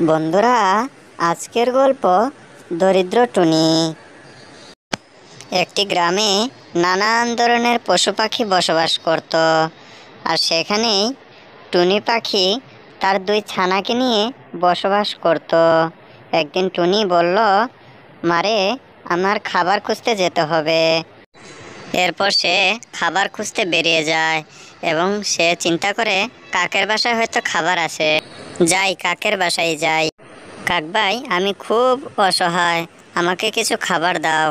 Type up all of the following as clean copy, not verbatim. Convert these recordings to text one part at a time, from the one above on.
বন্ধুরা, আজকের গল্প দরিদ্র টুনি। একটি গ্রামে নানান ধরনের পশু পাখি বসবাস করত। আর সেখানেই টুনি পাখি তার দুই ছানাকে নিয়ে বসবাস করত। একদিন টুনি বলল, মারে, আমার খাবার খুঁজতে যেতে হবে। এরপর সে খাবার খুঁজতে বেরিয়ে যায় এবং সে চিন্তা করে কাকের বাসায় হয়তো খাবার আছে। যাই, কাকের বাসায় যাই। কাক ভাই, আমি খুব অসহায়, আমাকে কিছু খাবার দাও।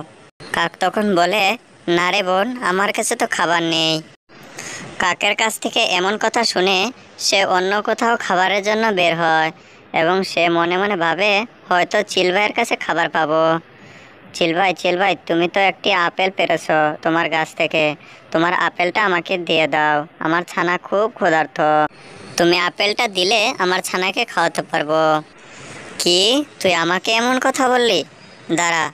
কাক তখন বলে, না রে বোন, আমার কাছে তো খাবার নেই। কাকের কাছ থেকে এমন কথা শুনে সে অন্য কোথাও খাবারের জন্য বের হয় এবং সে মনে মনে ভাবে, হয়তো চিল ভাইয়ের কাছে খাবার পাবো। চিল ভাই, তুমি তো একটি আপেল পেরেছ তোমার গাছ থেকে, তোমার আপেলটা আমাকে দিয়ে দাও, আমার ছানা খুব ক্ষুধার্ত। তুমি আপেলটা দিলে আমার ছানাকে খাওয়াতে পারবো। কি, তুই আমাকে এমন কথা বললি? দাঁড়া,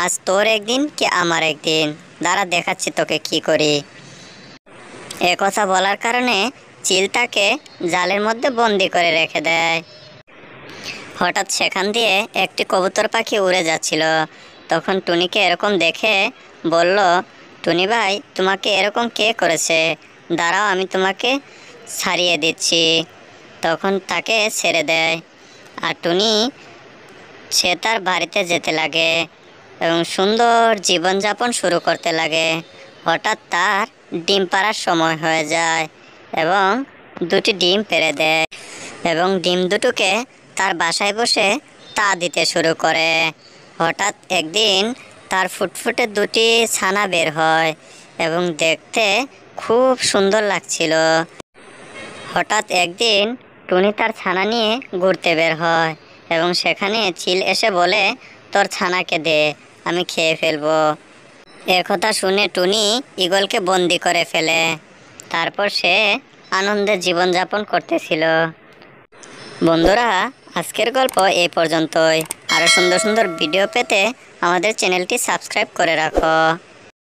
আজ তোর একদিন কি আমার একদিন, দাঁড়া দেখাচ্ছি তোকে কি করি। এ কথা বলার কারণে চিল তাকে জালের মধ্যে বন্দি করে রেখে দেয়। হঠাৎ সেখান দিয়ে একটি কবুতর পাখি উড়ে যাচ্ছিল। তখন টুনিকে এরকম দেখে বলল, টুনি ভাই, তোমাকে এরকম কে করেছে? দাঁড়াও, আমি তোমাকে ছাড়িয়ে দিচ্ছি। তখন তাকে ছেড়ে দেয় আর টুনি সে তার বাড়িতে যেতে লাগে এবং সুন্দর জীবনযাপন শুরু করতে লাগে। হঠাৎ তার ডিম পাড়ার সময় হয়ে যায় এবং দুটি ডিম পেড়ে দেয় এবং ডিম দুটোকে তার বাসায় বসে তা দিতে শুরু করে। হঠাৎ একদিন তার ফুটফুটে দুটি ছানা বের হয় এবং দেখতে খুব সুন্দর লাগছিল। হঠাৎ একদিন টুনি তার ছানা নিয়ে ঘুরতে বের হয় এবং সেখানে চিল এসে বলে, তোর ছানাকে দে, আমি খেয়ে ফেলবো। একথা শুনে টুনি ঈগলকে বন্দি করে ফেলে। তারপর সে আনন্দে জীবনযাপন করতেছিল। বন্ধুরা, আজকের গল্প এই পর্যন্তই। আরও সুন্দর সুন্দর ভিডিও পেতে আমাদের চ্যানেলটি সাবস্ক্রাইব করে রাখো।